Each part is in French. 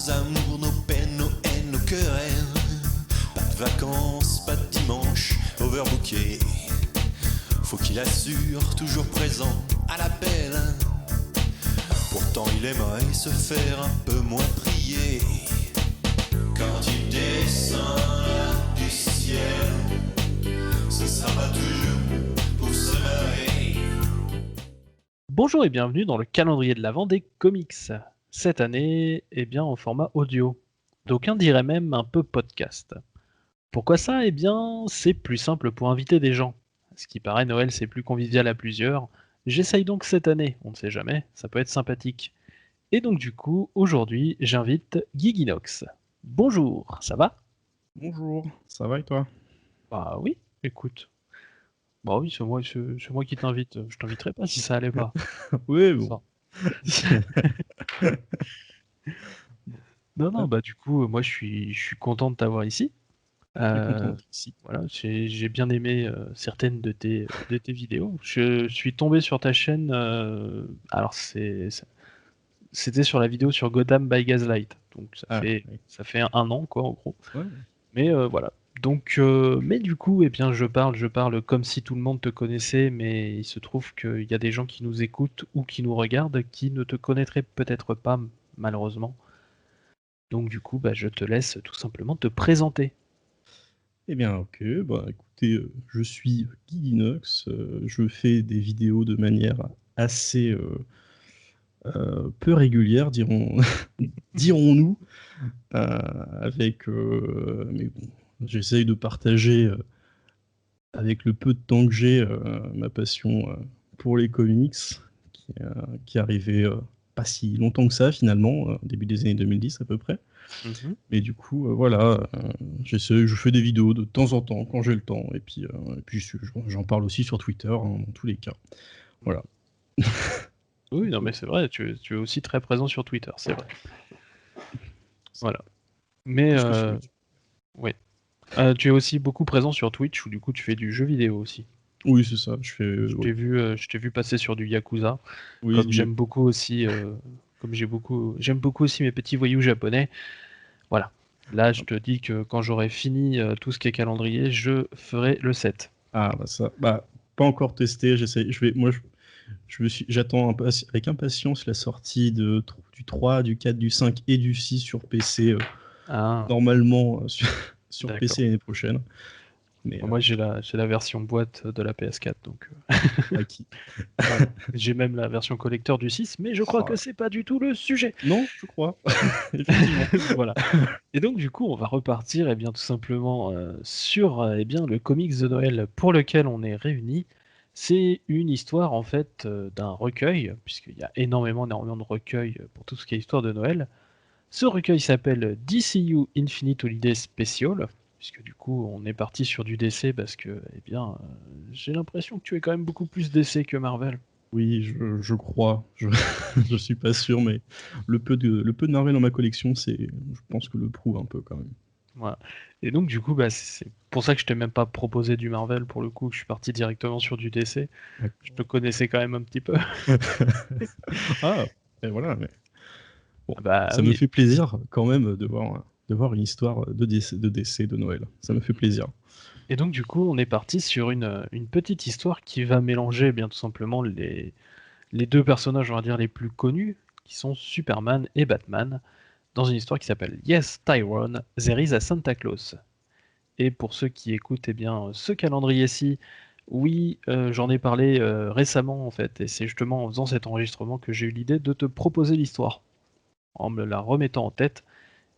nos amours, nos peines, nos haines, nos querelles. Pas de vacances, pas de dimanche, overbooké. Faut qu'il assure, toujours présent à l'appel. Pourtant il aimerait se faire un peu moins prier. Quand il descend là du ciel, ce sera pas toujours pour se marrer. Bonjour et bienvenue dans le calendrier de l'Avent des comics. Cette année, en format audio. D'aucuns diraient même un peu podcast. Pourquoi ça ? C'est plus simple pour inviter des gens. Ce qui paraît, Noël, c'est plus convivial à plusieurs. J'essaye donc cette année, on ne sait jamais, ça peut être sympathique. Et donc du coup, aujourd'hui, j'invite Guiginox. Bonjour, ça va ? Bonjour, ça va et toi? Bah oui, écoute. Bah oui, c'est moi qui t'invite. Je t'inviterai pas si ça allait pas. Oui, bon. Ça. Non, bah du coup, moi je suis content de t'avoir ici. Content d'être ici. Voilà, j'ai bien aimé certaines de tes vidéos. Je suis tombé sur ta chaîne. Alors c'était sur la vidéo sur Gotham by Gaslight. Donc Oui. ça fait un an quoi en gros. Ouais. Mais voilà. Donc, mais du coup, je parle comme si tout le monde te connaissait, mais il se trouve qu'il y a des gens qui nous écoutent ou qui nous regardent qui ne te connaîtraient peut-être pas, malheureusement. Donc du coup, je te laisse tout simplement te présenter. Eh bien, ok, bah écoutez, je suis Guy Linox, je fais des vidéos de manière assez peu régulière, dirons-nous, avec, mais bon, j'essaye de partager avec le peu de temps que j'ai ma passion pour les comics, qui est arrivée pas si longtemps que ça finalement, début des années 2010 à peu près. Mais du coup, voilà, je fais des vidéos de temps en temps quand j'ai le temps, et puis j'en parle aussi sur Twitter, hein, dans tous les cas. Voilà. Oui, non, mais c'est vrai, tu es aussi très présent sur Twitter, c'est vrai. Voilà. Mais Tout ce que je fais. oui. Tu es aussi beaucoup présent sur Twitch, où du coup tu fais du jeu vidéo aussi. Oui, c'est ça. Je fais. Je t'ai vu passer sur du Yakuza. Oui, Comme j'aime beaucoup aussi, j'aime beaucoup aussi mes petits voyous japonais. Voilà. Là, je te dis que quand j'aurai fini tout ce qui est calendrier, je ferai le 7. Ah, bah ça. Bah, pas encore testé. J'essaie. J'attends avec impatience la sortie du 3, du 4, du 5 et du 6 sur PC. Normalement sur PC l'année prochaine. Mais, moi, j'ai la version boîte de la PS4, donc acquis. Voilà. J'ai même la version collector du 6, mais je crois que c'est pas du tout le sujet. Non, je crois. Effectivement. Voilà. Et donc du coup, on va repartir tout simplement sur le comics de Noël pour lequel on est réunis. C'est une histoire en fait d'un recueil, puisqu'il y a énormément de recueils pour tout ce qui est histoire de Noël. Ce recueil s'appelle DCU Infinite Holiday Special, puisque du coup on est parti sur du DC parce que j'ai l'impression que tu es quand même beaucoup plus DC que Marvel. Oui, je crois. Je suis pas sûr, mais le peu de Marvel dans ma collection, je pense que le prouve un peu quand même. Voilà. Et donc du coup, c'est pour ça que je t'ai même pas proposé du Marvel pour le coup, que je suis parti directement sur du DC. Je te connaissais quand même un petit peu. Ah, et voilà. Mais bon, ça oui. me fait plaisir quand même de voir une histoire de DC de Noël. Ça me fait plaisir. Et donc du coup, on est parti sur une petite histoire qui va mélanger tout simplement les deux personnages, on va dire, les plus connus, qui sont Superman et Batman, dans une histoire qui s'appelle Yes, Tyrone, There is a Santa Claus. Et pour ceux qui écoutent ce calendrier-ci, oui, j'en ai parlé récemment en fait, et c'est justement en faisant cet enregistrement que j'ai eu l'idée de te proposer l'histoire, en me la remettant en tête.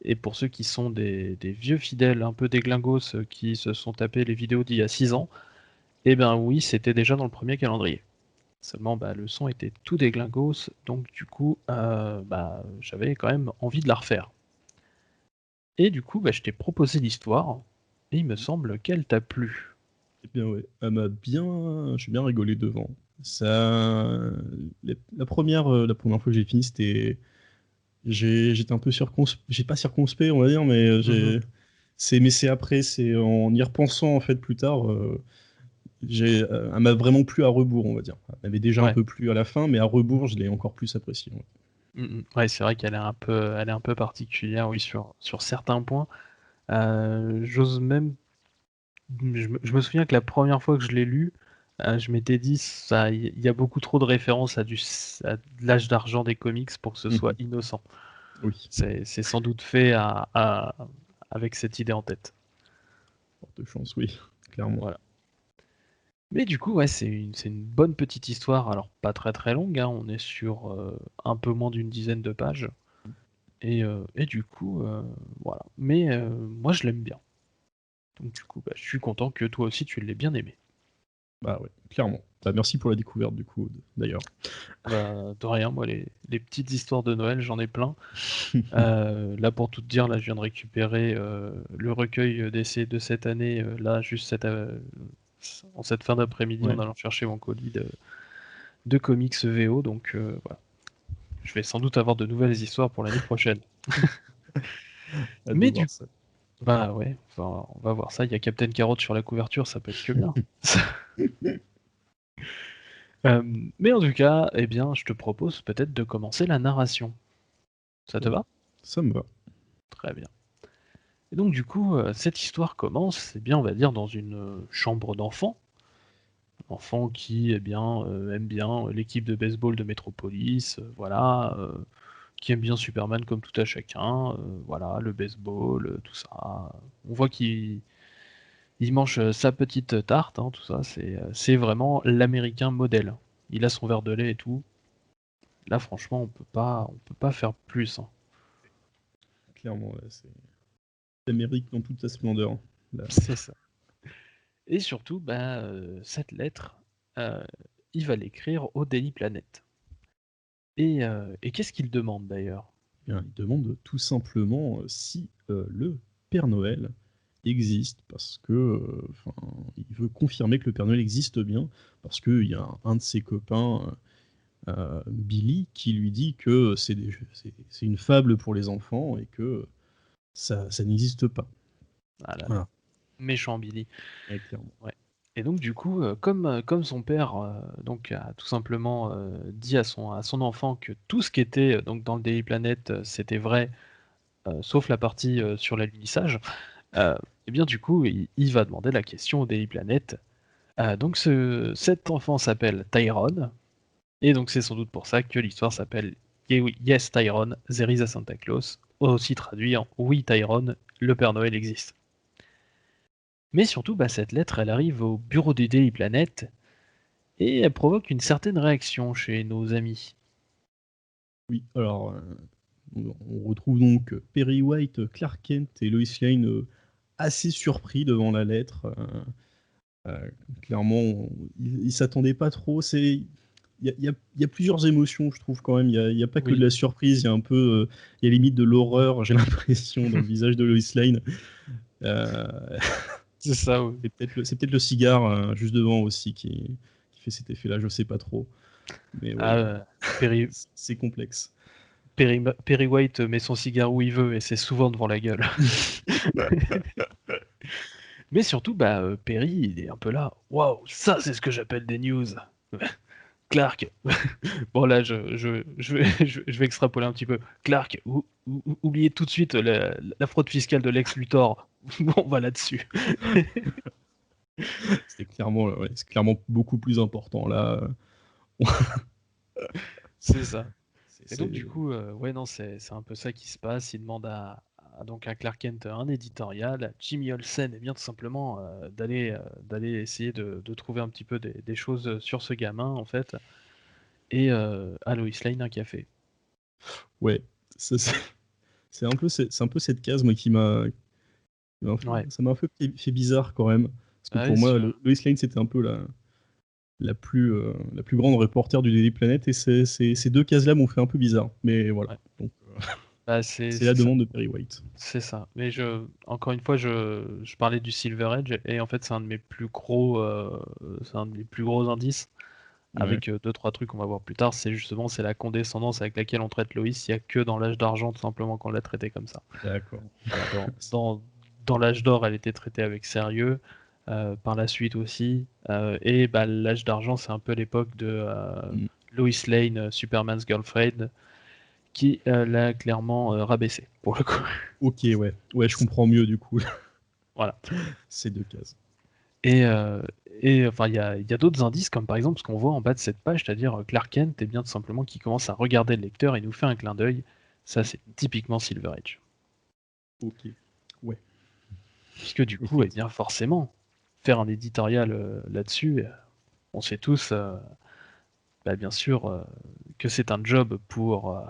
Et pour ceux qui sont des vieux fidèles, un peu déglingos, qui se sont tapés les vidéos d'il y a 6 ans, oui, c'était déjà dans le premier calendrier. Seulement, le son était tout déglingos, donc du coup, j'avais quand même envie de la refaire. Et du coup, je t'ai proposé l'histoire, et il me semble qu'elle t'a plu. Eh bien ouais, j'ai bien rigolé devant. Ça, la première fois que j'ai fini, j'étais un peu j'ai pas circonspect, on va dire, mais c'est après, c'est en y repensant en fait plus tard, elle m'a vraiment plu à rebours, on va dire. Elle m'avait déjà un peu plu à la fin, mais à rebours, je l'ai encore plus apprécié. Ouais. Ouais, c'est vrai qu'elle est un peu particulière, oui, sur certains points. J'ose même je me souviens que la première fois que je l'ai lu, je m'étais dit: «Ça il y a beaucoup trop de références à de l'âge d'argent des comics pour que ce soit Mmh. innocent». Oui, C'est sans doute fait avec cette idée en tête. forte chance, oui, clairement. Voilà. Mais du coup, ouais, c'est une bonne petite histoire, alors pas très, très longue, hein, on est sur, un peu moins d'une dizaine de pages et du coup, voilà. Mais moi je l'aime bien. Donc du coup, bah, je suis content que toi aussi tu l'aies bien aimé. Bah, ouais, clairement. Bah, merci pour la découverte du coup, d'ailleurs. Bah, de rien, moi les petites histoires de Noël, j'en ai plein. Là pour tout te dire, là je viens de récupérer, le recueil, d'essais de cette année, là juste en cette fin d'après-midi en Ouais, allant chercher mon colis de comics VO donc voilà. Je vais sans doute avoir de nouvelles histoires pour l'année prochaine. hâte de Mais voir du ça. Bah, ouais, enfin, on va voir ça, il y a Captain Carrot sur la couverture, ça peut être que bien. Mais en tout cas, eh bien, je te propose peut-être de commencer la narration. Ça te Ouais, va? ça me va. Très bien. Et donc du coup, cette histoire commence, eh bien, on va dire dans une, chambre d'enfant. Enfant qui, eh bien, aime bien, l'équipe de baseball de Metropolis, voilà, qui aime bien Superman comme tout à chacun, voilà, le baseball, tout ça. On voit qu'il mange, sa petite tarte, hein, tout ça, c'est vraiment l'américain modèle. Il a son verre de lait et tout. Là, franchement, on peut pas faire plus, hein. Clairement, ouais, c'est l'Amérique dans toute sa splendeur. Là. C'est ça. Et surtout, bah, cette lettre, heu, il va l'écrire au Daily Planet. Et qu'est-ce qu'il demande d'ailleurs? Bien, il demande tout simplement, si, le Père Noël existe parce que, enfin, il veut confirmer que le Père Noël existe bien parce qu'il y a un de ses copains, Billy, qui lui dit que c'est une fable pour les enfants et que ça n'existe pas. Ah là là, Voilà, méchant Billy. ouais, clairement. Ouais. Et donc du coup, comme son père, donc a tout simplement, dit à son enfant que tout ce qui était, donc dans le Daily Planet, c'était vrai, sauf la partie, sur l'alunissage, heu, et bien du coup, il va demander la question au Daily Planet. Donc cet enfant s'appelle Tyrone et donc c'est sans doute pour ça que l'histoire s'appelle Yes Tyrone, There is a Santa Claus, aussi traduit en Oui Tyrone, le Père Noël existe. Mais surtout, bah, cette lettre, elle arrive au bureau du Daily Planet et elle provoque une certaine réaction chez nos amis. Oui, alors, on retrouve donc, Perry White, Clark Kent et Lois Lane, assez surpris devant la lettre, clairement, ils s'attendaient pas trop. Il y a plusieurs émotions, je trouve quand même. Il y a pas que de Oui. la surprise, il y a un peu, il y a limite de l'horreur, j'ai l'impression, dans le visage de Lois Lane. Heu, C'est ça, oui. c'est peut-être le cigare, juste devant aussi qui fait cet effet-là, je sais pas trop. Mais Ah, ouais, Perry, c'est complexe. Perry White met son cigare où il veut et c'est souvent devant la gueule. Mais surtout, bah, Perry, il est un peu là. Waouh, ça c'est ce que j'appelle des news. Clark, bon là je vais extrapoler un petit peu. Clark, oubliez tout de suite la fraude fiscale de Lex Luthor. On va là-dessus. C'est clairement beaucoup plus important là, C'est ça. c'est Et donc c'est du coup, ouais non, c'est un peu ça qui se passe. Il demande donc à Clark Kent un éditorial. Jimmy Olsen, eh bien tout simplement, d'aller essayer de trouver un petit peu des choses, sur ce gamin en fait et à Lois Lane un café. ouais, ça c'est un peu cette case moi qui m'a fait Ouais. ça m'a un peu fait bizarre quand même. Parce que Ah pour oui, moi, Lois Lane c'était un peu la plus grande reporter du Daily Planet et ces 2 cases-là m'ont fait un peu bizarre. Mais voilà, ouais. donc Bah, c'est c'est la c'est ça. demande de Perry White. C'est ça. Mais encore une fois, je parlais du Silver Edge et en fait, c'est un de mes plus gros indices Ouais, avec 2-3 trucs qu'on va voir plus tard. C'est la condescendance avec laquelle on traite Loïs. Il y a que dans l'âge d'argent, tout simplement, qu'on l'a traité comme ça. d'accord. Voilà, dans l'âge d'or, elle était traitée avec sérieux. Par la suite aussi. Et bah, l'âge d'argent, c'est un peu l'époque de Mmh, Lois Lane, Superman's Girlfriend, qui l'a clairement rabaissé, pour le coup. Ok, ouais. Ouais, je comprends mieux du coup. Voilà. Ces 2 cases. Et, enfin, il y a d'autres indices, comme par exemple ce qu'on voit en bas de cette page, c'est-à-dire Clark Kent, et bien tout simplement qui commence à regarder le lecteur et nous fait un clin d'œil. Ça, c'est typiquement Silver Age. Ok. Ouais. Puisque du coup, eh bien forcément, faire un éditorial là-dessus, on sait tous, bien sûr, que c'est un job pour...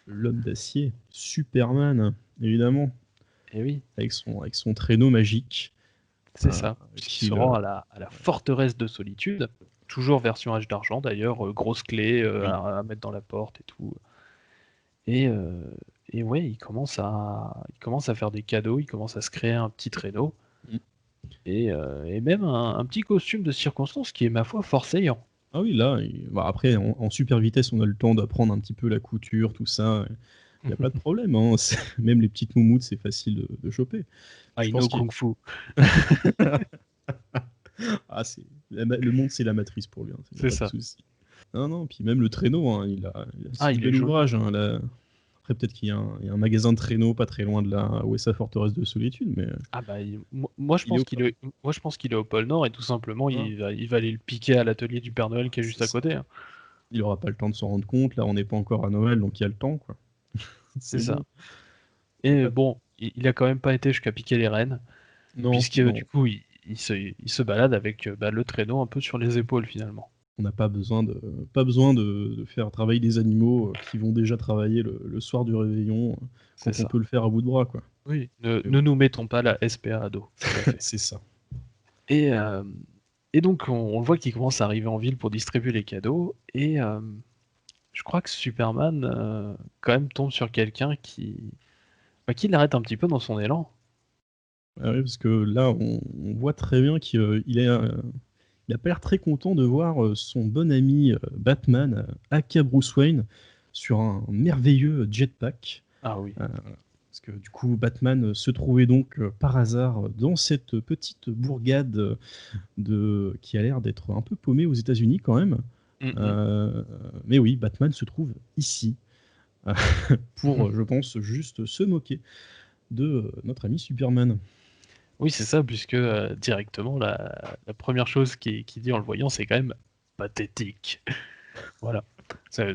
L'homme d'acier, Superman, évidemment, Eh oui, avec son traîneau magique. c'est ça. Puisqu'il se qu'il, rend à la forteresse de solitude, toujours version âge d'argent d'ailleurs, grosse clé Oui. à mettre dans la porte et tout. Et, euh, et ouais, il commence à faire des cadeaux, il commence à se créer un petit traîneau, Mm. et même un petit costume de circonstance qui est, ma foi, fort saillant. Ah oui, là, bah, après, en super vitesse, on a le temps d'apprendre un petit peu la couture, tout ça. Il n'y a pas de problème, hein. Même les petites moumoutes, c'est facile de choper. Ah, Je il pense know qu'il... Kung Fu. Ah, le monde, c'est la matrice pour lui, hein, il n'y a C'est pas de ça. souci. Non, non, puis même le traîneau, hein, il a Ah, un il est bel joli. ouvrage. Hein, là. Après, peut-être qu'il y a un magasin de traîneaux pas très loin de là où est sa forteresse de solitude, mais Ah bah, moi, je il est pense au qu'il est, moi je pense qu'il est au pôle Nord, et tout simplement hein. il va aller le piquer à l'atelier du Père Noël qui est juste C'est à ça. côté, hein. Il aura pas le temps de s'en rendre compte. Là, on n'est pas encore à Noël, donc il y a le temps, quoi. C'est C'est ça. bon. Y a Et pas de- bon, il a quand même pas été jusqu'à piquer les rênes, Non, puisque non. du coup il se balade avec le traîneau un peu sur les épaules finalement. On n'a pas besoin de faire travailler des animaux qui vont déjà travailler le soir du réveillon C'est quand on ça. peut le faire à bout de bras, quoi. Oui, Mais ne bon, nous mettons pas la SPA à dos, tout à fait. c'est ça. Et, euh, et donc on le voit qu'il commence à arriver en ville pour distribuer les cadeaux, et je crois que Superman quand même tombe sur quelqu'un qui l'arrête un petit peu dans son élan. Ah oui, parce que là, on voit très bien il a pas l'air très content de voir son bon ami Batman, aka Bruce Wayne, sur un merveilleux jetpack. Ah oui, Parce que du coup, Batman se trouvait donc par hasard dans cette petite bourgade qui a l'air d'être un peu paumée aux États-Unis quand même. Mhm. Euh, mais oui, Batman se trouve ici pour, je pense, juste se moquer de notre ami Superman. Oui, c'est ça, puisque directement la première chose qu'il dit en le voyant, c'est quand même pathétique. Voilà. Ça,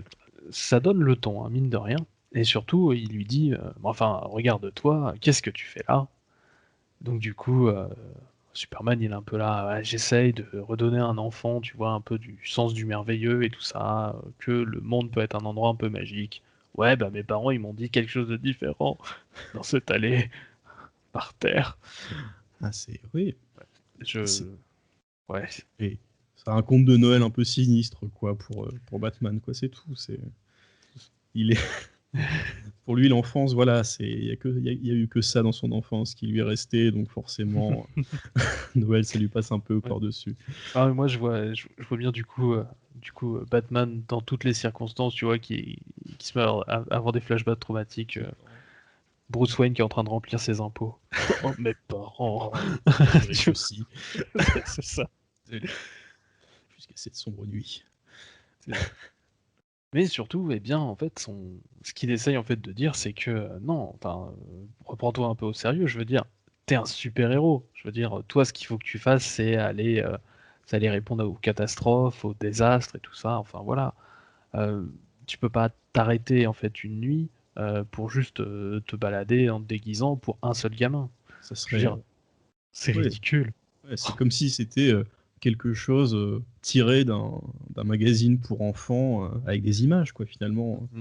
ça donne le ton, hein, mine de rien. Et surtout, il lui dit, enfin, regarde-toi, qu'est-ce que tu fais là? Donc du coup, Superman, il est un peu là, ouais, j'essaye de redonner à un enfant, tu vois, un peu du sens du merveilleux et tout ça, que le monde peut être un endroit un peu magique. Ouais, bah mes parents, ils m'ont dit quelque chose de différent dans cette allée, par terre. Ah, c'est... Oui, c'est... Je... Ouais, et c'est un conte de Noël un peu sinistre, quoi, pour Batman, quoi, c'est tout. Il est... Pour lui, l'enfance, voilà, il y a eu que ça dans son enfance qui lui est resté, donc forcément, Noël, ça lui passe un peu ouais. par-dessus. Ah, mais moi, je vois bien du coup, Batman dans toutes les circonstances, tu vois, qui se met à avoir des flashbacks traumatiques. Bruce Wayne qui est en train de remplir ses impôts. Oh, mes parents. J'ai Tu- réussi C'est ça. jusqu'à cette sombre nuit. c'est ça. Mais surtout, eh bien, en fait, ce qu'il essaye en fait de dire, c'est que non, enfin, reprends-toi un peu au sérieux. Je veux dire, t'es un super-héros. Je veux dire, toi, ce qu'il faut que tu fasses, c'est aller répondre aux catastrophes, aux désastres et tout ça. Enfin, voilà. Euh, Tu peux pas t'arrêter en fait une nuit pour juste te balader en te déguisant pour un seul gamin. Ça Je veux serait... dire, c'est ouais, ridicule. ouais, c'est comme si c'était quelque chose tiré d'un magazine pour enfants avec des images, quoi, finalement. Mm.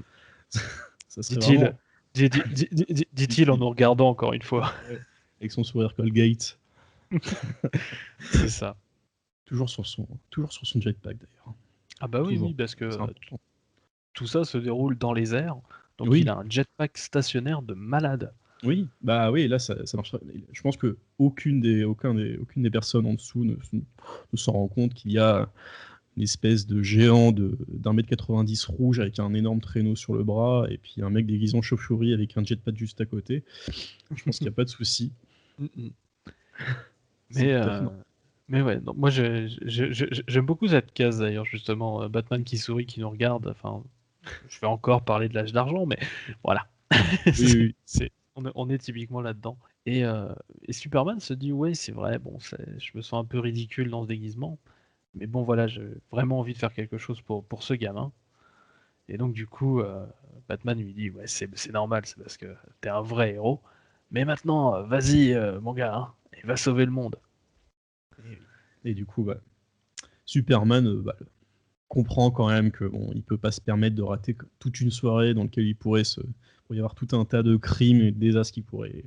Ça serait Dit-il, vraiment... dit-il en Dit-il. nous regardant encore une fois. Ouais, avec son sourire Colgate. C'est ça. Toujours sur son jetpack, d'ailleurs. Ah bah oui, Toujours. oui, parce que C'est important. tout ça se déroule dans les airs, donc il Oui, a un jetpack stationnaire de malade. oui, bah oui, là ça marche. Je pense que aucune des personnes en dessous ne s'en rend compte qu'il y a une espèce de géant d'un mètre 90 rouge avec un énorme traîneau sur le bras et puis un mec déguisé en chauve-souris avec un jetpack juste à côté. Je pense qu'il n'y a pas de souci. Mm, mm. C'est Mais, tout à fait normal. mais ouais, moi j'aime beaucoup cette case d'ailleurs, justement, Batman qui sourit, qui nous regarde. Enfin, je vais encore parler de l'âge d'argent, mais voilà. Oui, oui. On est typiquement là-dedans. Et Superman se dit, ouais, c'est vrai, bon, je me sens un peu ridicule dans ce déguisement, mais bon, voilà, j'ai vraiment envie de faire quelque chose pour ce gamin. Et donc, du coup, Batman lui dit, ouais, c'est normal, c'est parce que t'es un vrai héros. Mais maintenant, vas-y, mon gars, hein, et va sauver le monde. Et du coup, Superman comprend quand même que bon, il peut pas se permettre de rater toute une soirée dans laquelle il pourrait y avoir tout un tas de crimes et de désastres qui pourraient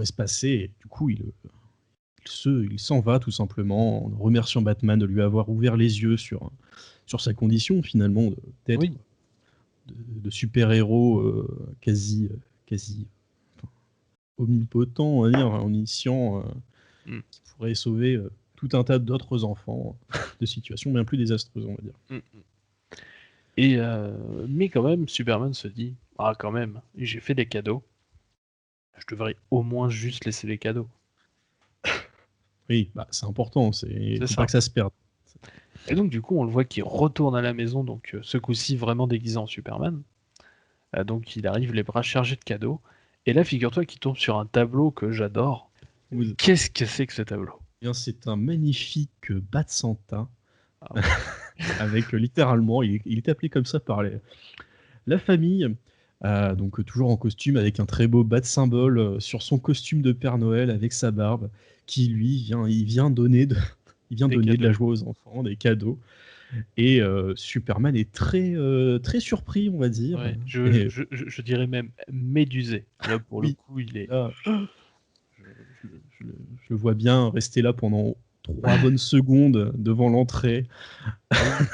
se passer. Et du coup, il s'en va tout simplement en remerciant Batman de lui avoir ouvert les yeux sur sa condition finalement d'être Oui, de super-héros quasi enfin, omnipotent, on va dire, omniscient, mm, qui pourrait sauver tout un tas d'autres enfants de situations bien plus désastreuses, on va dire. mm, mm. Et mais quand même, Superman se dit, ah quand même, j'ai fait des cadeaux, je devrais au moins juste laisser les cadeaux. Oui, c'est important, C'est faut pas ça. que ça se perde. Et donc du coup, on le voit qu'il retourne à la maison, donc ce coup-ci vraiment déguisé en Superman. Donc il arrive les bras chargés de cadeaux. Et là, figure-toi qu'il tombe sur un tableau que j'adore. Oui. Qu'est-ce que c'est que ce tableau? Eh bien, c'est un magnifique Bat Santa Ah ouais. avec littéralement, il est appelé comme ça par la famille, donc toujours en costume avec un très beau bat symbole sur son costume de Père Noël avec sa barbe, qui lui vient donner il vient Des donner de cadeaux. la joie aux enfants, des cadeaux. Et Superman est très surpris, on va dire. Ouais, Et je dirais même médusé. Là, pour le oui, coup, il est. là, je le vois bien rester là pendant 3 bonnes secondes devant l'entrée. Ah oui.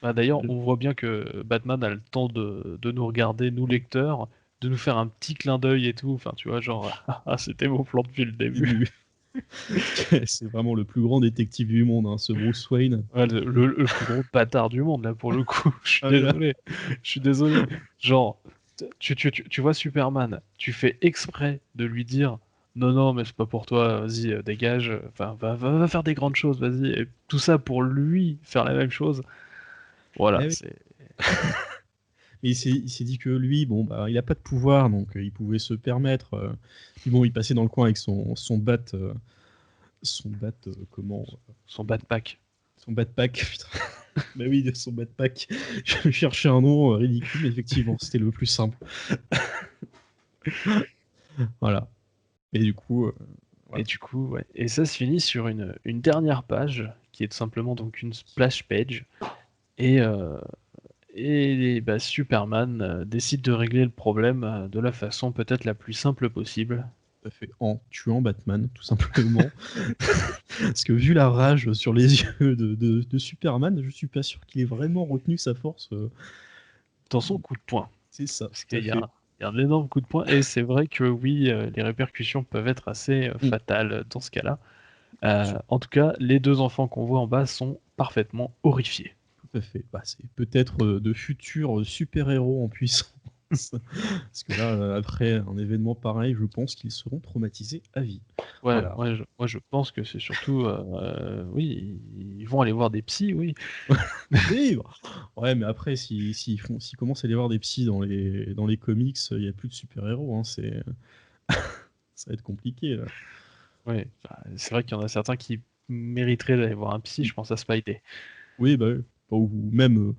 Bah, d'ailleurs, on voit bien que Batman a le temps de nous regarder, nous lecteurs, de nous faire un petit clin d'œil et tout. Enfin, tu vois, genre, ah, c'était mon plan depuis le début. Début. C'est vraiment le plus grand détective du monde, hein, ce Bruce Wayne. Ouais, le plus gros bâtard du monde, là, pour le coup. Je suis Ah là, désolé. Je suis désolé. Genre, tu vois Superman, tu fais exprès de lui dire non, non, mais c'est pas pour toi, vas-y, dégage. Enfin, va faire des grandes choses, vas-y. Et tout ça pour lui faire la même chose. Voilà, eh oui. c'est. Mais il s'est dit que lui, bon, il a pas de pouvoir, donc il pouvait se permettre. Puis bon, il passait dans le coin avec son bat, comment, Son backpack. son batpack, putain. Bah oui, de son batpack. Je cherchais un nom ridicule, mais effectivement, c'était le plus simple. Voilà. Et du coup, Et voilà. du coup, ouais. Et ça se finit sur une dernière page, qui est tout simplement donc une splash page. Et, euh, et bah, Superman décide de régler le problème de la façon peut-être la plus simple possible. Tout à fait. En tuant Batman, tout simplement. Parce que vu la rage sur les yeux de Superman, je suis pas sûr qu'il ait vraiment retenu sa force. Dans son coup de poing. C'est ça, Parce tout à qu'il fait. y a un énorme coup de poing. Et c'est vrai que oui, les répercussions peuvent être assez Mm. fatales dans ce cas-là. Sur- En tout cas, les deux enfants qu'on voit en bas sont parfaitement horrifiés. Tout à fait. C'est peut-être de futurs super-héros en puissance. Parce que là, après un événement pareil, je pense qu'ils seront traumatisés à vie. Ouais, Voilà. moi je pense que c'est surtout, oui, ils vont aller voir des psys, oui. Oui, ouais, mais après, s'ils commencent à aller voir des psys dans les comics, il n'y a plus de super-héros, hein, ça va être compliqué, là. Ouais, enfin, c'est vrai qu'il y en a certains qui mériteraient d'aller voir un psy, Mm. je pense à Spidey. Oui, oui. Ou même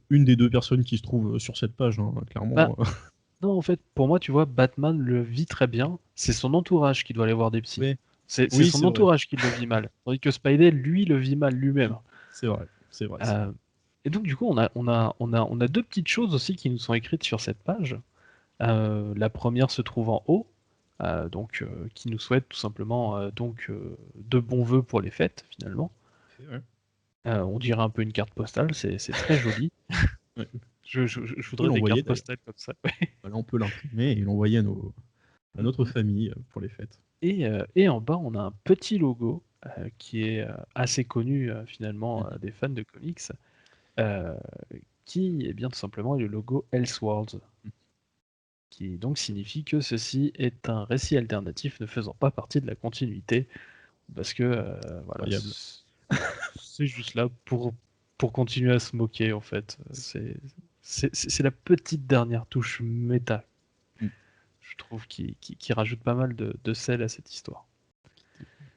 une des deux personnes qui se trouvent sur cette page, hein, Bah, clairement. non, en fait, pour moi, tu vois, Batman le vit très bien, c'est son entourage qui doit aller voir des psys. Ouais. C'est Oui, son c'est vrai. entourage qui le vit mal. Tandis que Spidey, lui, le vit mal lui-même. C'est vrai. C'est vrai. Euh, et donc, du coup, on a deux petites choses aussi qui nous sont écrites sur cette page. La première se trouve en haut, qui nous souhaite tout simplement de bons vœux pour les fêtes, finalement. C'est vrai. On dirait un peu une carte postale, c'est très joli. Ouais. Je On peut voudrais des l'envoyer cartes d'ailleurs. postales comme ça. Voilà, on peut l'imprimer et l'envoyer à notre famille pour les fêtes. Et en bas, on a un petit logo qui est assez connu finalement Mhm. des fans de comics, euh, qui est bien tout simplement le logo Elseworlds, qui donc signifie que ceci est un récit alternatif ne faisant pas partie de la continuité, parce que voilà, Incroyable. c'est juste là pour continuer à se moquer en fait. C'est la petite dernière touche méta, Mm. je trouve, qui rajoute pas mal de sel à cette histoire.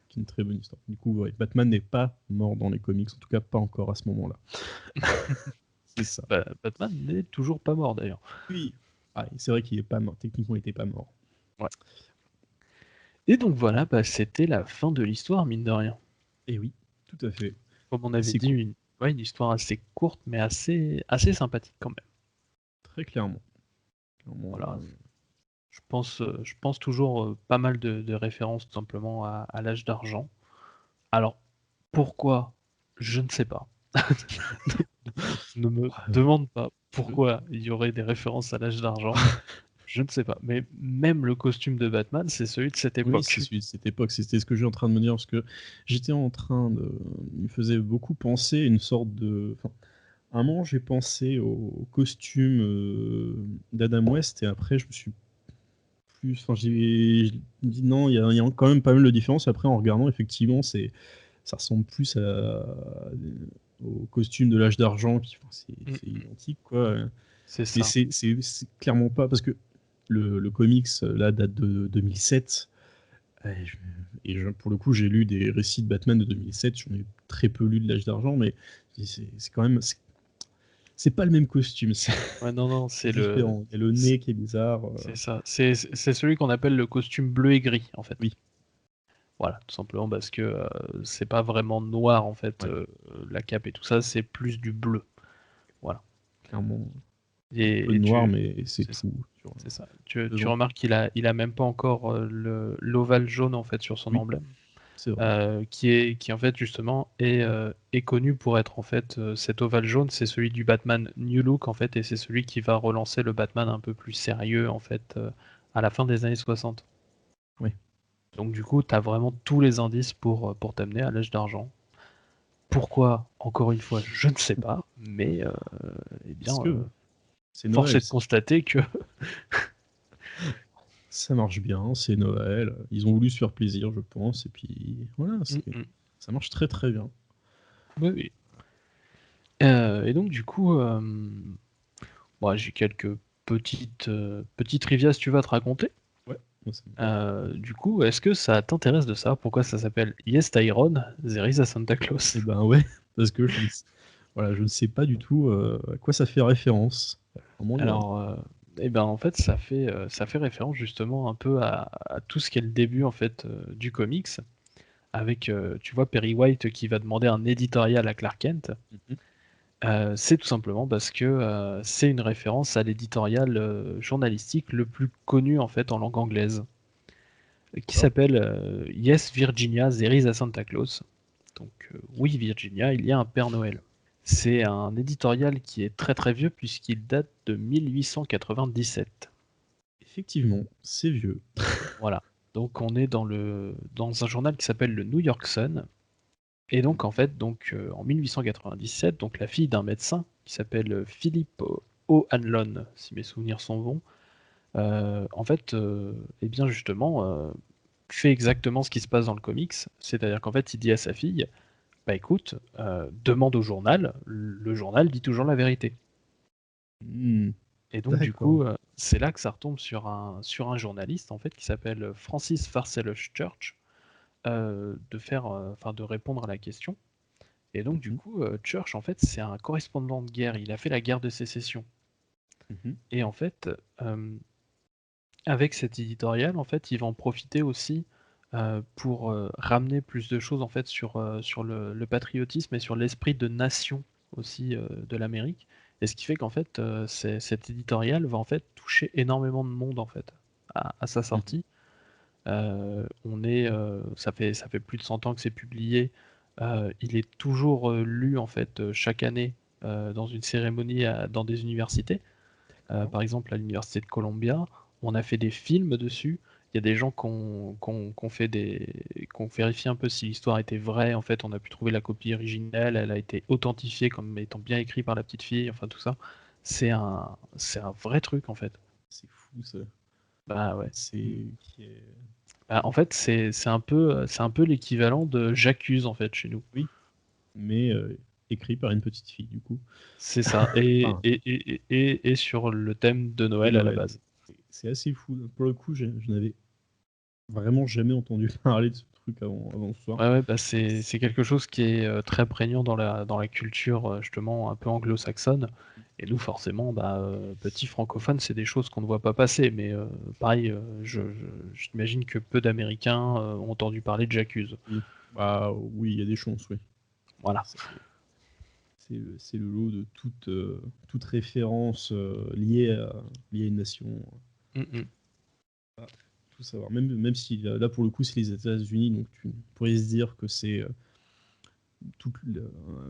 Qui est une très bonne histoire. Du coup, ouais, Batman n'est pas mort dans les comics, en tout cas pas encore à ce moment-là. C'est ça. Batman n'est toujours pas mort d'ailleurs. Oui, c'est vrai qu'il est pas mort. Techniquement, il était pas mort. Et donc voilà, c'était la fin de l'histoire, mine de rien. Et oui, tout à fait. Comme on avait C'est dit, cool. une histoire assez courte, mais assez sympathique quand même. Très clairement. Voilà. Je pense toujours pas mal de références tout simplement à l'âge d'argent. Alors, pourquoi? Je ne sais pas. Ne me demande pas pourquoi il y aurait des références à l'âge d'argent. Je ne sais pas. Mais même le costume de Batman, c'est celui de cette Oui, époque. c'est celui de cette époque. C'était ce que j'étais en train de me dire, parce que j'étais en train de... Il me faisait beaucoup penser une sorte de... Enfin, à un moment, j'ai pensé au costume d'Adam West, et après, je me suis plus... Enfin, j'ai dit non, il y a quand même pas mal de différence. Après, en regardant, effectivement, ça ressemble plus au costume de l'âge d'argent, c'est identique, quoi. C'est Mais ça. c'est clairement pas... Parce que le comics, là, date de 2007. Pour le coup, j'ai lu des récits de Batman de 2007. J'en ai très peu lu de l'âge d'argent, mais c'est quand même... C'est pas le même costume. Ouais, non, C'est différent. Il y a le nez qui est bizarre. C'est ça. C'est celui qu'on appelle le costume bleu et gris, en fait. Oui. Voilà, tout simplement parce que c'est pas vraiment noir, en fait, Ouais. la cape et tout ça, c'est plus du bleu. Voilà. Clairement. Et, Un peu noir, mais c'est c'est tout. C'est ça. Tu Devant. remarques qu'il a même pas encore l'ovale jaune en fait sur son Oui. emblème, C'est vrai. qui en fait justement est connu pour être en fait cet ovale jaune, c'est celui du Batman New Look en fait, et c'est celui qui va relancer le Batman un peu plus sérieux en fait à la fin des années 60. Oui. Donc du coup, tu as vraiment tous les indices pour t'amener à l'âge d'argent. Pourquoi, encore une fois, je ne sais pas, mais eh bien, Parce que c'est force Noël. est de constater que Ça marche bien, c'est Noël. Ils ont voulu se faire plaisir, je pense. Et puis voilà, ça marche très très bien. Oui, oui. Et donc du coup, moi j'ai quelques petites trivia si tu veux à te raconter. Ouais, moi, ça me va. Du coup, est-ce que ça t'intéresse de savoir pourquoi ça s'appelle Yes Tyrone, There is a Santa Claus? Eh ben ouais, parce que voilà, je ne sais pas du tout à quoi ça fait référence. Alors, eh ben en fait ça fait référence justement un peu à tout ce qui est le début en fait du comics, avec tu vois Perry White qui va demander un éditorial à Clark Kent. Mhm. C'est tout simplement parce que c'est une référence à l'éditorial journalistique le plus connu en fait en langue anglaise, qui D'accord. s'appelle Yes Virginia, There is a Santa Claus. Donc oui Virginia, il y a un Père Noël. C'est un éditorial qui est très très vieux puisqu'il date de 1897. Effectivement, c'est vieux. Voilà. Donc on est dans un journal qui s'appelle le New York Sun. Et donc en fait, en 1897, donc la fille d'un médecin qui s'appelle Philip O'Hanlon, si mes souvenirs sont bons, en fait, et bien justement, fait exactement ce qui se passe dans le comics. C'est-à-dire qu'en fait, il dit à sa fille, bah écoute, demande au journal, le journal dit toujours la vérité. Hmm, Et donc du d'accord. coup, c'est là que ça retombe sur un journaliste en fait qui s'appelle Francis Pharcellus Church, de répondre à la question. Et donc du Mhm, coup, Church en fait c'est un correspondant de guerre. Il a fait la guerre de sécession. mhm. Et en fait, avec cet éditorial, en fait, il va en profiter aussi pour ramener plus de choses en fait sur le patriotisme et sur l'esprit de nation aussi de l'Amérique. Et ce qui fait qu'en fait, cet éditorial va en fait toucher énormément de monde en fait à sa Mhm. sortie. Ça fait plus de 100 ans que c'est publié. Il est toujours lu en fait chaque année dans une cérémonie dans des universités. D'accord. Par exemple, à l'université de Columbia, on a fait des films dessus. Il y a des gens qui ont vérifié un peu si l'histoire était vraie. En fait, on a pu trouver la copie originelle. Elle a été authentifiée comme étant bien écrite par la petite fille. Enfin, tout ça. C'est un vrai truc, en fait. C'est fou ça. Bah ouais. C'est qui est- Bah, en fait, c'est un peu l'équivalent de J'accuse, en fait, chez nous. Oui, mais écrit par une petite fille, du coup. C'est ça. Et, Enfin, et, et, et, et sur le thème de de Noël à la Noël. base. C'est assez fou. Pour le coup, je n'avais vraiment jamais entendu parler de ce truc avant ce soir. Ouais, bah c'est quelque chose qui est très prégnant dans la culture justement un peu anglo-saxonne. Et nous, forcément, bah, petits francophones, c'est des choses qu'on ne voit pas passer. Mais pareil, j'imagine que peu d'Américains ont entendu parler de J'accuse. Oui. Bah, oui, il y a des chances, oui. Voilà. C'est le lot de toute référence liée à une nation. Mm. Tout savoir. Même si là, pour le coup, c'est les États-Unis, donc tu pourrais se dire que c'est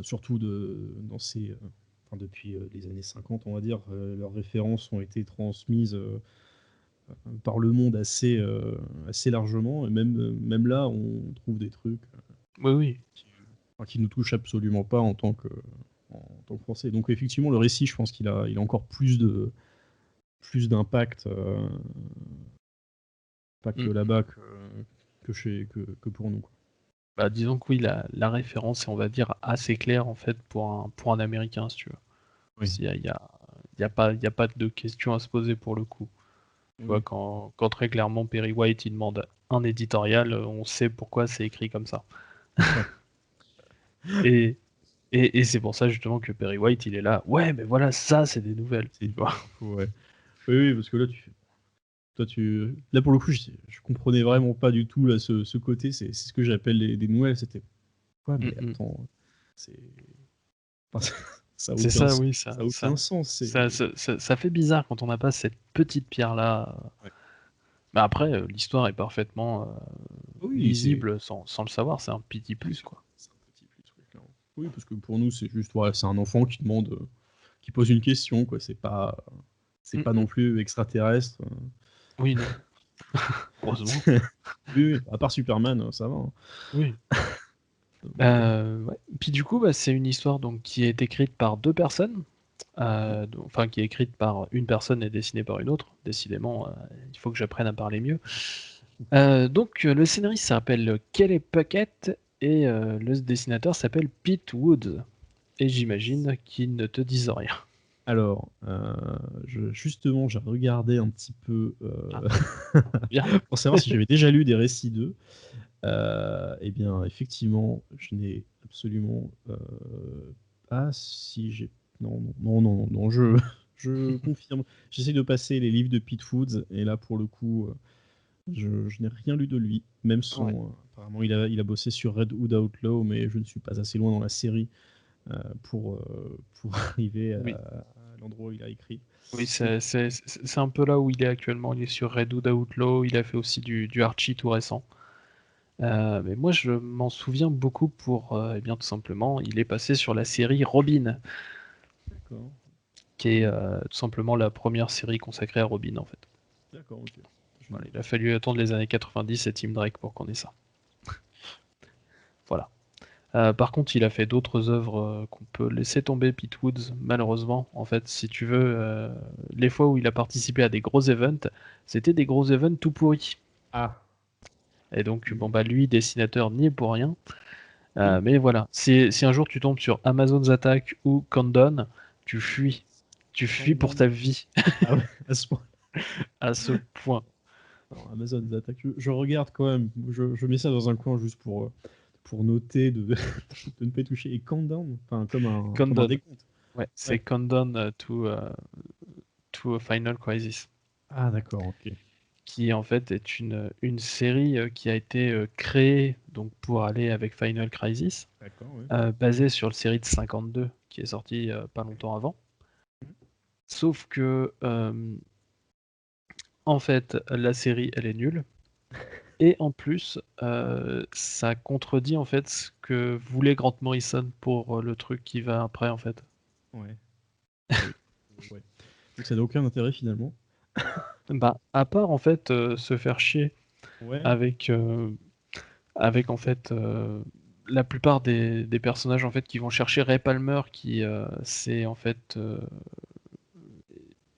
surtout dans enfin, depuis les années 50, on va dire, leurs références ont été transmises par le monde assez largement. Et même là, on trouve des trucs Oui, oui. qui nous touchent absolument pas en tant que Français. Donc effectivement, le récit, je pense il a encore plus d'impact, pas que Mm. là-bas que pour nous, quoi. Bah, disons que oui, la référence est, on va dire, assez claire en fait pour un Américain, si tu veux. Oui. Il y a pas de questions à se poser pour le coup. Tu vois, Oui. quand très clairement Perry White il demande un éditorial, on sait pourquoi c'est écrit comme ça. Ouais. Et, et c'est pour ça justement que Perry White il est là. Ouais, mais voilà, ça c'est des nouvelles. C'est Tu vois. ouais. Oui, parce que là, là pour le coup, je comprenais vraiment pas du tout là, ce côté. C'est ce que j'appelle des nouvelles. C'était quoi? Mais Mm. attends, c'est enfin, ça a C'est aucun ça, sens. oui, Ça a aucun sens. ça fait bizarre quand on n'a pas cette petite pierre-là. Ouais. Mais après, l'histoire est parfaitement Oui, lisible sans le savoir, c'est un petit bien plus, sûr, quoi. c'est un petit plus, oui, clairement. Oui, parce que pour nous, c'est juste, voilà, c'est un enfant qui demande, qui pose une question, quoi. C'est pas non Mm. plus extraterrestre. Oui, non. Heureusement. Oui, oui, à part Superman, ça va, hein. Oui. Donc, Ouais. Puis du coup, bah, c'est une histoire donc, qui est écrite par deux personnes, enfin qui est écrite par une personne et dessinée par une autre. Décidément, il faut que j'apprenne à parler mieux. Donc le scénariste s'appelle Kelly Puckett et le dessinateur s'appelle Pete Woods. Et j'imagine qu'ils ne te disent rien. alors, justement, j'ai regardé un petit peu Ah, bien. pour savoir si j'avais déjà lu des récits d'eux. Eh bien, effectivement, je n'ai absolument ah si j'ai non, non, non, non, non, je confirme. J'essaie de passer les livres de Pete Foods et là, pour le coup, je n'ai rien lu de lui. Même Ouais. apparemment, il a bossé sur Red Hood Outlaw, mais je ne suis pas assez loin dans la série pour arriver Oui. à l'endroit où il a écrit. Oui, Donc, c'est un peu là où il est actuellement. Il est sur Red Hood Outlaw. Il a fait aussi du Archie tout récent. Mais moi, je m'en souviens beaucoup pour, eh bien, tout simplement, il est passé sur la série Robin, d'accord. qui est tout simplement la première série consacrée à Robin, en fait. D'accord, ok. Voilà, il a fallu attendre les années 90 et Tim Drake pour qu'on ait ça. Voilà. Par contre, il a fait d'autres œuvres qu'on peut laisser tomber, Pete Woods, malheureusement. En fait, si tu veux, les fois où il a participé à des gros events, c'était des gros events tout pourris. Ah, Et donc, bon, bah, lui, dessinateur, n'y est pour rien. oui. Mais voilà, si un jour tu tombes sur Amazon's Attack ou Countdown, tu fuis. Tu fuis pour Countdown. ta vie Ah ouais, à ce point. à ce point. Alors, Amazon attaque. Je regarde quand même. Je mets ça dans un coin juste pour noter de ne pas y toucher. Et Countdown, enfin, comme un Countdown, décompte. ouais, c'est Ouais. Countdown to a Final Crisis, Ah, d'accord, ok. qui en fait est une série qui a été créée donc pour aller avec Final Crisis, D'accord, ouais. basée sur la série de 52 qui est sortie pas longtemps avant. Sauf que en fait la série elle est nulle. Et en plus, ça contredit en fait ce que voulait Grant Morrison pour le truc qui va après en fait. Ouais. Oui. Ouais. Donc ça n'a aucun intérêt finalement. Bah, à part en fait se faire chier Ouais. avec, avec en fait la plupart des personnages en fait qui vont chercher Ray Palmer qui c'est en fait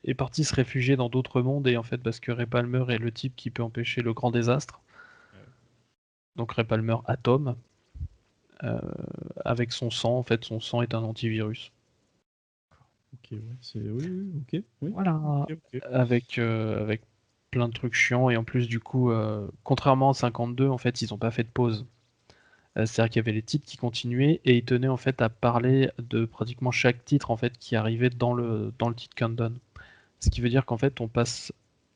est parti se réfugier dans d'autres mondes et en fait parce que Ray Palmer est le type qui peut empêcher le grand désastre. Ouais. Donc Ray Palmer Atom. avec son sang. En fait, son sang est un antivirus. Ok, ouais, oui, ok, oui. Voilà, Ok. avec plein de trucs chiants et en plus du coup, contrairement à 52, en fait, ils ont pas fait de pause. C'est-à-dire qu'il y avait les titres qui continuaient et ils tenaient en fait à parler de pratiquement chaque titre en fait qui arrivait dans le titre countdown. Ce qui veut dire qu'en fait, on passe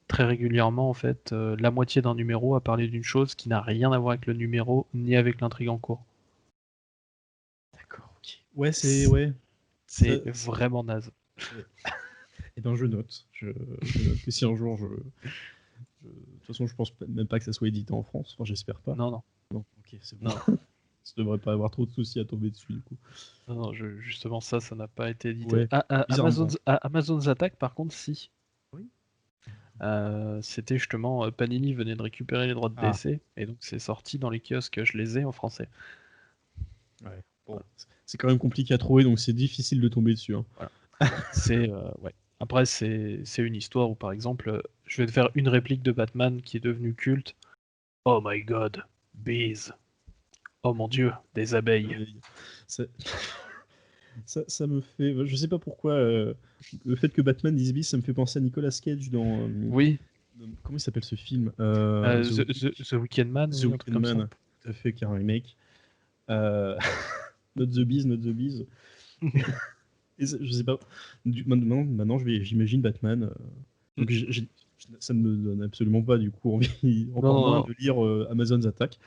très régulièrement en fait la moitié d'un numéro à parler d'une chose qui n'a rien à voir avec le numéro ni avec l'intrigue en cours. D'accord, ok. Ouais, ouais. C'est Ça- vraiment naze. Eh ben, je note. Je note que si un jour de toute façon, je pense même pas que ça soit édité en France. Enfin, j'espère pas. Non, non. Non, ok, c'est bon. Non. Ça devrait pas avoir trop de soucis à tomber dessus, du coup. Non, justement, ça n'a pas été édité. Ouais, bizarrement. Amazon's Attack, par contre, si. Oui. C'était justement Panini venait de récupérer les droits de Ah. DC et donc c'est sorti dans les kiosques. Je les ai en français. Ouais. Bon, c'est quand même compliqué à trouver, donc c'est difficile de tomber dessus. Hein. Voilà. Ouais. Après, c'est une histoire où, par exemple, je vais te faire une réplique de Batman qui est devenue culte. Oh my god, bees. Oh mon dieu, des abeilles. Ça me fait. Je sais pas pourquoi. Le fait que Batman dise bis, ça me fait penser à Nicolas Cage dans. Oui, Comment il s'appelle ce film The Weeknd Man, The oui, un truc comme ça. Weeknd Man, tout à fait, qui est un remake. Not the Bees, Not the Bees. Et je sais pas. Maintenant j'imagine Batman. Donc ça ne me donne absolument pas du coup envie, encore moins de lire Amazon's Attack.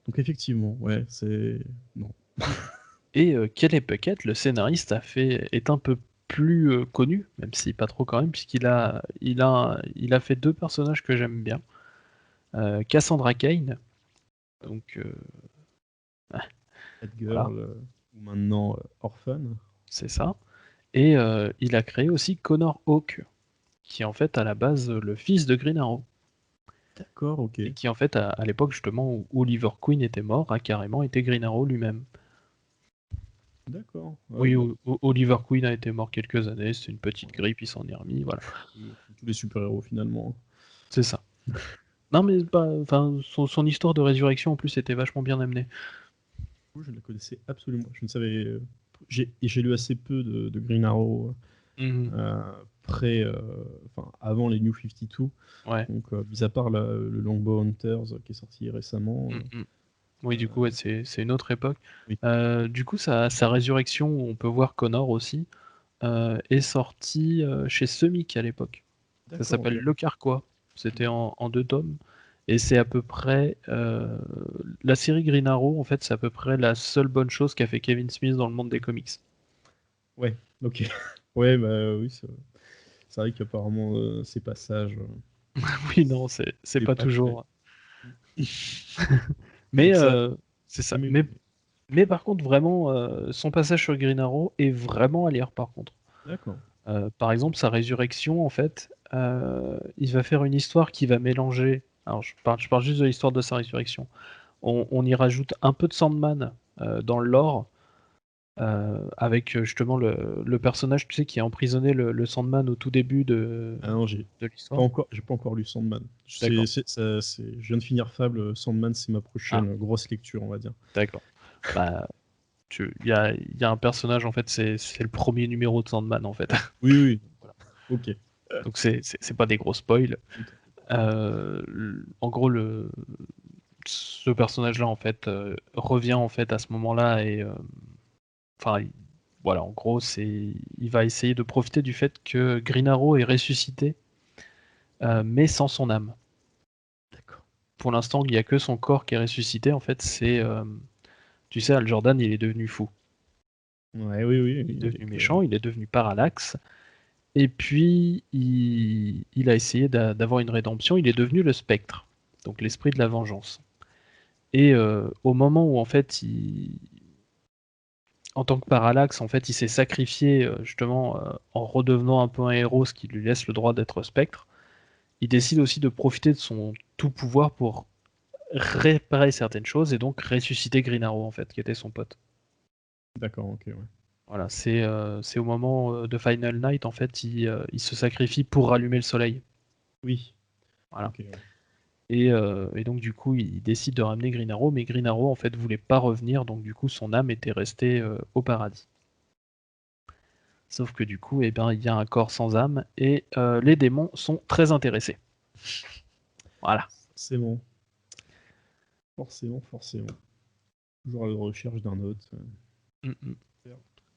Donc effectivement, ouais, c'est non. Et Kelly Puckett, le scénariste, est un peu plus connu, même si pas trop quand même, puisqu'il a fait 2 personnages que j'aime bien. Cassandra Cain, donc Batgirl, ou maintenant Orphan. c'est ça. Et il a créé aussi Connor Hawke, qui est en fait à la base le fils de Green Arrow. D'accord, ok. Et qui en fait à l'époque justement où Oliver Queen était mort, a carrément été Green Arrow lui-même. D'accord. Oui, Oliver Queen a été mort quelques années, c'est une petite grippe, il s'en est remis, voilà. Tous les super-héros finalement. C'est ça. Non mais son histoire de résurrection en plus était vachement bien amenée. Je ne la connaissais absolument. Je ne savais. J'ai lu assez peu de Green Arrow avant les New 52. Ouais. Donc, mis à part le Longbow Hunters qui est sorti récemment. Oui, du coup, ouais, c'est une autre époque. Oui. Du coup, sa résurrection, où on peut voir Connor aussi, est sortie chez Semic à l'époque. Ça s'appelle Le Carquois. C'était en 2 tomes. Et c'est à peu près la série Green Arrow, en fait, c'est à peu près la seule bonne chose qu'a fait Kevin Smith dans le monde des comics. Ouais, ok. Ouais, bah oui, c'est vrai qu'apparemment ces passages. Oui, non, c'est pas toujours. Mais c'est ça. Mais par contre, vraiment, son passage sur Green Arrow est vraiment à lire, par contre. D'accord. Par exemple, sa résurrection, en fait, il va faire une histoire qui va mélanger. Alors, je parle juste de l'histoire de sa résurrection. On y rajoute un peu de Sandman dans le lore, avec justement le personnage, tu sais, qui a emprisonné le Sandman au tout début de l'histoire. J'ai pas encore lu Sandman. Je viens de finir Fable. Sandman, c'est ma prochaine grosse lecture, on va dire. D'accord. Bah, il y a un personnage, en fait, c'est le premier numéro de Sandman, en fait. Oui. Voilà. Ok. Donc c'est pas des gros spoils. En gros, ce personnage-là, en fait, revient en fait à ce moment-là et voilà, en gros, il va essayer de profiter du fait que Green Arrow est ressuscité, mais sans son âme. D'accord. Pour l'instant, il n'y a que son corps qui est ressuscité. En fait, tu sais, Hal Jordan, il est devenu fou. Ouais, oui. Il est devenu méchant, il est devenu Parallax. Et puis, il a essayé d'avoir une rédemption. Il est devenu le Spectre, donc l'esprit de la vengeance. Et au moment où, en fait, en tant que Parallax, en fait, il s'est sacrifié justement en redevenant un peu un héros, ce qui lui laisse le droit d'être Spectre. Il décide aussi de profiter de son tout pouvoir pour réparer certaines choses et donc ressusciter Green Arrow, en fait, qui était son pote. D'accord, ok, ouais. Voilà, c'est au moment de Final Night, en fait, il se sacrifie pour rallumer le soleil. Oui. Voilà. Okay, ouais. Et donc du coup, il décide de ramener Green Arrow, mais Green Arrow en fait voulait pas revenir, donc du coup son âme était restée au paradis. Sauf que du coup, il y a un corps sans âme, et les démons sont très intéressés. Voilà. Forcément. Toujours à la recherche d'un autre.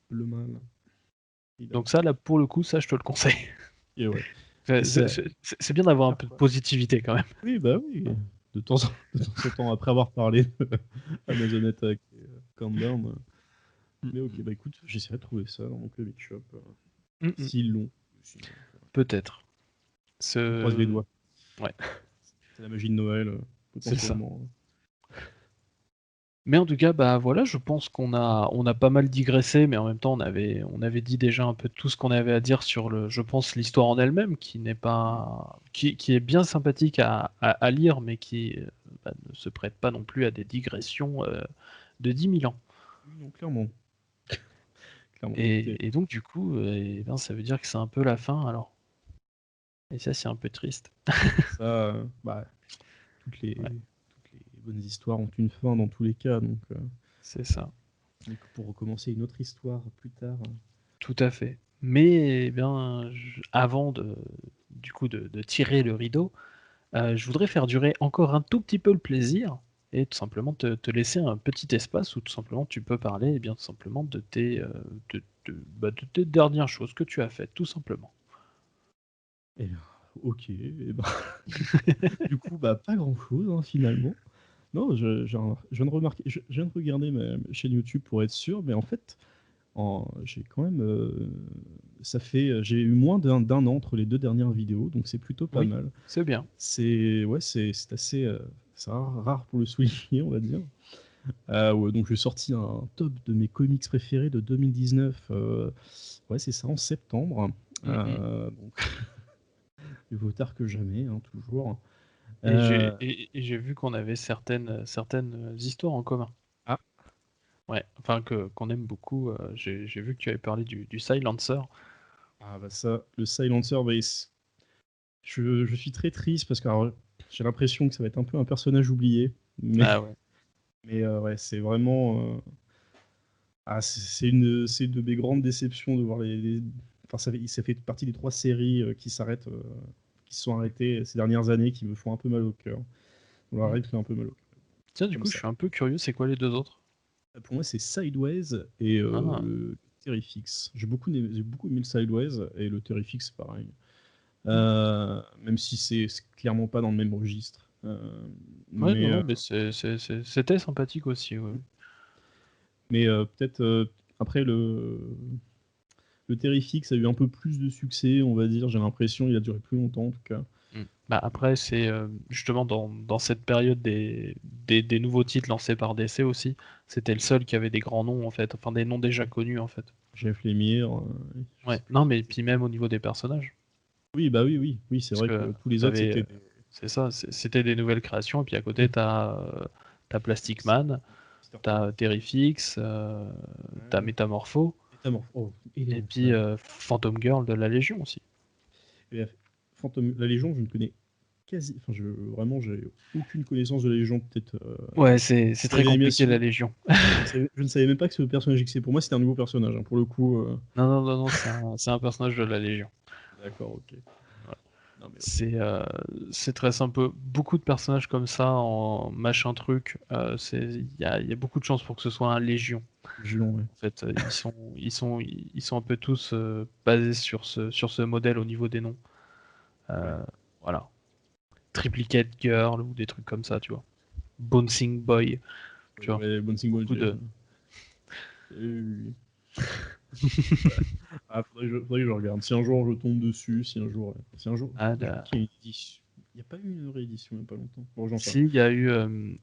Le mal. Donc ça, là, pour le coup, ça, je te le conseille. Et ouais. C'est bien d'avoir un peu de positivité quand même. Oui, bah oui. De temps en temps, après avoir parlé de Amazonette avec Countdown. Mais ok, bah écoute, j'essaierai de trouver ça dans mon comic shop. S'ils l'ont. Peut-être. On croise les doigts. Ouais. C'est la magie de Noël, potentiellement. Mais en tout cas, bah voilà, je pense qu'on a pas mal digressé, mais en même temps, on avait dit déjà un peu tout ce qu'on avait à dire sur je pense, l'histoire en elle-même, qui est bien sympathique à lire, mais qui ne se prête pas non plus à des digressions de 10 000 ans. Non, clairement. Et donc, du coup, ça veut dire que c'est un peu la fin, alors. Et ça, c'est un peu triste. Ça, toutes les bonnes histoires ont une fin dans tous les cas, donc. C'est ça. Donc pour recommencer une autre histoire plus tard. Tout à fait. Mais avant de tirer le rideau, je voudrais faire durer encore un tout petit peu le plaisir et tout simplement te laisser un petit espace où tout simplement tu peux parler tout simplement de tes dernières choses que tu as faites, tout simplement. Eh bien, ok. Du coup, pas grand-chose, hein, finalement. Non, je viens de regarder ma chaîne YouTube pour être sûr, mais en fait, j'ai quand même, j'ai eu moins d'un an entre les 2 dernières vidéos, donc c'est plutôt pas mal. C'est bien. C'est assez rare pour le souligner, on va dire. Ouais, donc j'ai sorti un top de mes comics préférés de 2019. Ouais, c'est ça, en septembre. Donc mieux vaut tard que jamais, hein, toujours. Et j'ai vu qu'on avait certaines histoires en commun. Ah. Ouais, enfin qu'on aime beaucoup. J'ai vu que tu avais parlé du Silencer. Ah bah ça, le Silencer, je suis très triste parce que j'ai l'impression que ça va être un peu un personnage oublié. Mais, Ah ouais. mais ouais, c'est vraiment. C'est une de mes grandes déceptions de voir Enfin, ça fait partie des 3 séries qui se sont arrêtées ces dernières années, qui me font un peu mal au cœur. On leur fait un peu mal au cœur. Tiens, du coup, je suis un peu curieux, c'est quoi les 2 autres? Pour moi, c'est Sideways et Ah. le Terrifix. J'ai beaucoup aimé le Sideways, et le Terrifix, pareil. Même si c'est clairement pas dans le même registre. Ouais, non, mais c'était sympathique aussi, ouais. Mais peut-être après le Terrifix a eu un peu plus de succès, on va dire. J'ai l'impression, il a duré plus longtemps en tout cas. Bah après, c'est justement dans cette période des nouveaux titres lancés par DC aussi, c'était le seul qui avait des grands noms en fait, enfin des noms déjà connus en fait. Jeff Lemire. Ouais, non, mais puis même au niveau des personnages. Oui, oui, c'est vrai que tous les autres c'était. C'est ça, c'était des nouvelles créations, et puis à côté t'as Plastic Man, t'as Terrifix, t'as Métamorpho, et puis Phantom Girl de la Légion aussi. La Légion, je ne connais quasi. Enfin, vraiment, j'ai aucune connaissance de la Légion, peut-être. Ouais, c'est très compliqué la Légion. Je ne savais même pas que ce personnage existait. Pour moi, c'était un nouveau personnage, hein, pour le coup. Non, c'est un personnage de la Légion. D'accord, ok. Ouais. Non, mais c'est très simple. Beaucoup de personnages comme ça en machin truc, il y a beaucoup de chances pour que ce soit un Légion. Légion, ouais. En fait, ils sont un peu tous basés sur ce modèle au niveau des noms. Voilà. Triplicate Girl ou des trucs comme ça, tu vois. Bouncing Boy. Tu vois. Ouais, Bouncing Boy. Faudrait que je regarde. Si un jour je tombe dessus, si un jour. Ah, il n'y a pas eu une réédition il n'y a pas longtemps. Bon, si, il y a eu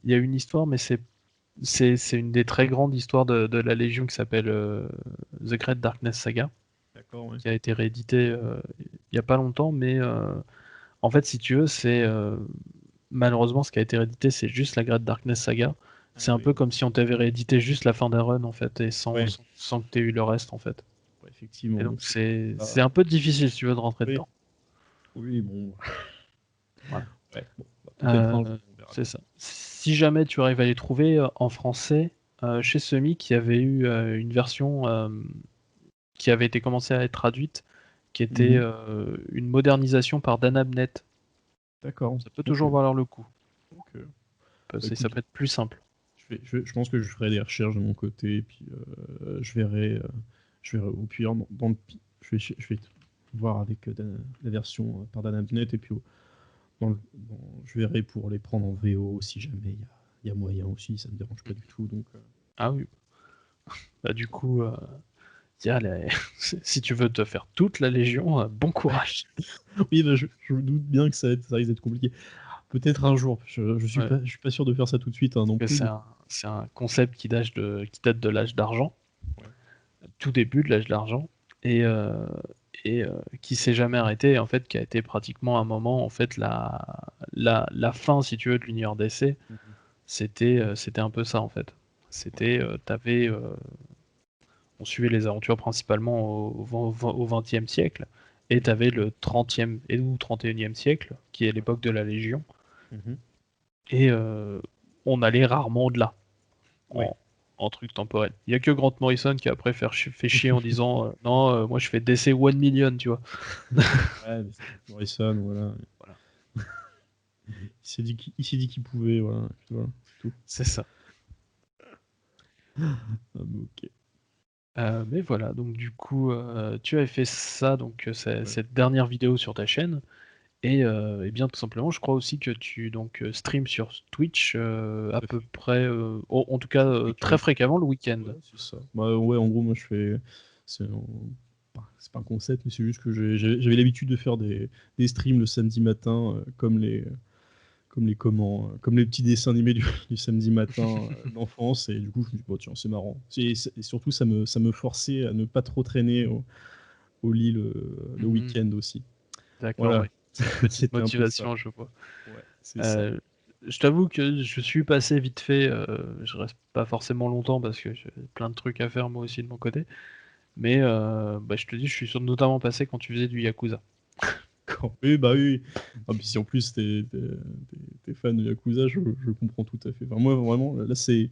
une histoire, mais c'est une des très grandes histoires de la Légion qui s'appelle The Great Darkness Saga. D'accord, ouais. Qui a été réédité il n'y a pas longtemps, mais en fait, si tu veux, c'est malheureusement ce qui a été réédité, c'est juste la Great Darkness Saga. C'est un peu comme si on t'avait réédité juste la fin d'un run en fait, et sans que tu aies eu le reste en fait. Ouais, effectivement. Et donc c'est un peu difficile si tu veux de rentrer dedans. Oui, bon. Voilà. Ouais, bon, Peut-être un jour, Euh, on verra c'est bien. ça. Si jamais tu arrives à les trouver en français, chez Semic, il y avait eu une version qui avait été commencée à être traduite, qui était Mhm. une modernisation par Dan Abnett. D'accord, Ça peut ok. toujours valoir le coup, Ok. Bah, parce que ça écoute, peut être plus simple. je pense que je ferai des recherches de mon côté, et puis je verrai au pire, dans le je vais voir avec la version par Dan Abnett, et puis je verrai pour les prendre en VO si jamais il y a moyen aussi, ça me dérange pas du tout. Donc, Ah oui, bah du coup, il y a si tu veux te faire toute la Légion, bon courage. oui, bah, je me doute bien que ça risque d'être compliqué. Peut-être un jour, Ouais, je suis pas sûr de faire ça tout de suite hein, non parce que plus. c'est un concept qui date de l'âge d'argent, Ouais. tout début de l'âge d'argent, et, euh, qui s'est jamais arrêté, en fait, qui a été pratiquement un moment, en fait, la fin, si tu veux, de l'univers d'essai, Mhm. c'était un peu ça, en fait. C'était, on suivait les aventures principalement au XXe siècle, et tu avais le 30e ou 31e siècle, qui est l'époque de la Légion, Mhm. et on allait rarement au-delà, Ouais. en, en truc temporel. Il y a que Grant Morrison qui après fait chier en disant non, moi je fais DC 1 million, tu vois. Ouais, mais c'est Morrison, voilà. Voilà, Il s'est dit qu'il pouvait, voilà. Puis voilà, c'est tout. c'est ça. Ah, mais ok. Mais voilà, donc du coup, tu avais fait ça, donc Ouais. cette dernière vidéo sur ta chaîne, et bien tout simplement, je crois aussi que tu stream sur Twitch à Tout à peu fait. près, en tout cas Chaque très week-end. fréquemment le week-end. Ouais, c'est ça. Bah ouais, en gros, moi je fais. C'est c'est pas un concept, mais c'est juste que j'avais l'habitude de faire des streams le samedi matin, comme les petits dessins animés du samedi matin d'enfance. Et du coup, je me dis, bon, tiens, c'est marrant. Et surtout, ça me forçait à ne pas trop traîner au lit le Mhm. week-end aussi. D'accord, Voilà, ouais. Petite c'était un peu ça. motivation, je vois. Ouais, c'est ça. Euh, je t'avoue que je suis passé vite fait, je reste pas forcément longtemps parce que j'ai plein de trucs à faire moi aussi de mon côté. Mais bah, je te dis, je suis notamment passé quand tu faisais du Yakuza. Oui, bah oui. Ah, puis si en plus t'es fan de Yakuza, je comprends tout à fait. Enfin, moi, vraiment, là, c'est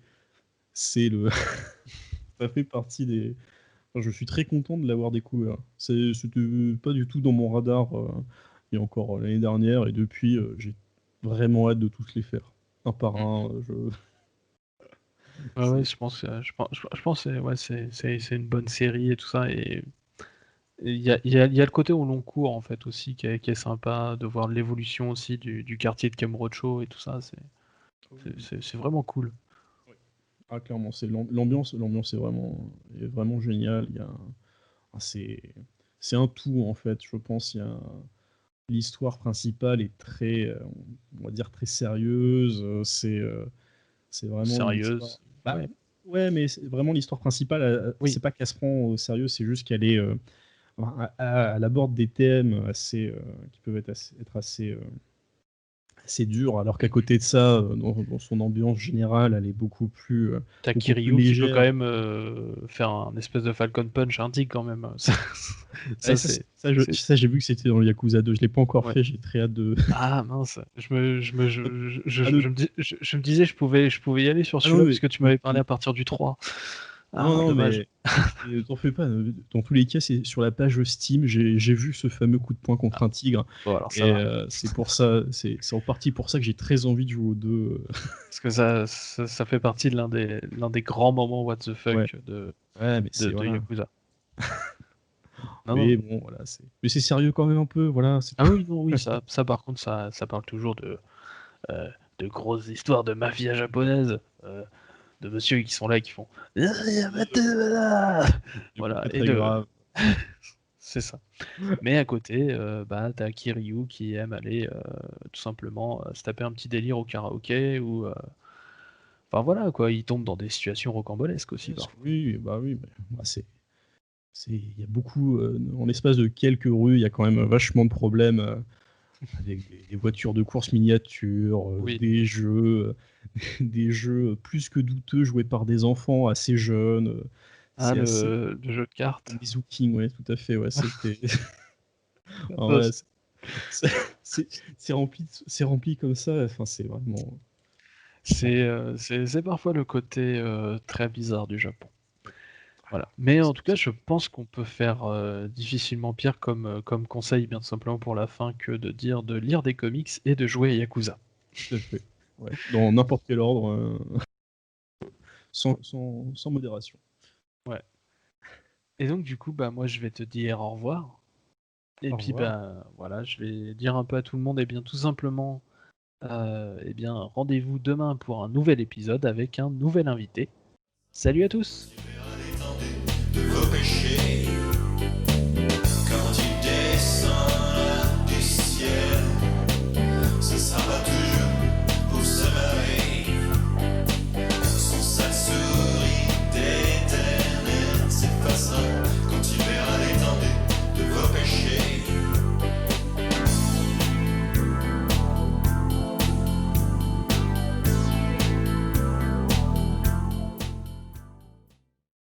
le. Ça fait partie des. Enfin, je suis très content de l'avoir découvert. C'était pas du tout dans mon radar il y a encore l'année dernière, et depuis, j'ai vraiment hâte de tous les faire. Un par Mhm. un. Ouais, ouais, C'est- je pense, je pense que ouais, c'est une bonne série et tout ça. Et il y a le côté au long cours en fait aussi qui est sympa, de voir l'évolution aussi du quartier de Kamurocho et tout ça. Ah oui, oui. C'est vraiment cool. Ouais. Ah, clairement, l'ambiance est vraiment géniale. Ah, c'est un tout en fait, je pense. L'histoire principale est très, on va dire très sérieuse. C'est vraiment une histoire. Sérieuse. Bah, Ouais. ouais, mais vraiment l'histoire principale, c'est Oui. pas qu'elle se prend au sérieux, c'est juste qu'elle est, enfin, elle aborde des thèmes qui peuvent être assez durs, alors qu'à côté de ça, dans son ambiance générale, elle est T'as beaucoup plus Kiryu qui peut quand légère. même faire un espèce de Falcon Punch un tigre quand même. Ça, Ouais, ça, c'est. ça, j'ai vu que c'était dans le Yakuza 2. Je l'ai pas encore Ouais. fait, j'ai très hâte de. Ah mince, Ah, de- je me disais je pouvais y aller sur ah non, celui-là puisque tu m'avais parlé mais- à partir du 3. non, Ah, non, dommage. mais t'en fais pas. Dans tous les cas, c'est sur la page Steam. J'ai vu ce fameux coup de poing contre Ah, un tigre. bon, alors ça Et va. c'est pour ça, c'est en partie pour ça que j'ai très envie de jouer aux deux. Parce que ça fait partie de l'un des grands moments what the Ouais, fuck ouais, mais de voilà. Yakuza. Non, Mais non. bon, voilà, mais c'est sérieux quand même un peu, voilà. Ah oui, non, oui, ça par contre, ça parle toujours euh, de grosses histoires de mafia japonaise, de monsieur qui sont là et qui font Du coup, voilà, très et très grave. c'est ça. Mais à côté, bah, t'as Kiryu qui aime aller tout simplement se taper un petit délire au karaoké ou enfin voilà quoi, il tombe dans des situations rocambolesques aussi parfois. Oui, bah oui, mais, bah, il y a beaucoup, en l'espace de quelques rues, il y a quand même vachement de problèmes avec des voitures de course miniatures, Oui. des jeux, des jeux plus que douteux joués par des enfants assez jeunes. Ah, C'est assez. le jeu de cartes. Mizuking, ouais, tout à fait, ouais, c'était. Enfin, Ça, voilà, c'est c'est rempli comme ça. Enfin, c'est vraiment. C'est parfois le côté très bizarre du Japon. Voilà. Mais en tout cas, je pense qu'on peut faire difficilement pire comme conseil, bien simplement pour la fin, que de dire de lire des comics et de jouer à Yakuza. Tout à fait. Ouais. Dans n'importe quel ordre, sans modération. Ouais. Et donc, du coup, bah, moi, je vais te dire au revoir. Et Au puis, revoir. bah, voilà, je vais dire un peu à tout le monde, et bien, tout simplement, eh bien, rendez-vous demain pour un nouvel épisode avec un nouvel invité. Salut à tous! De vos péchés.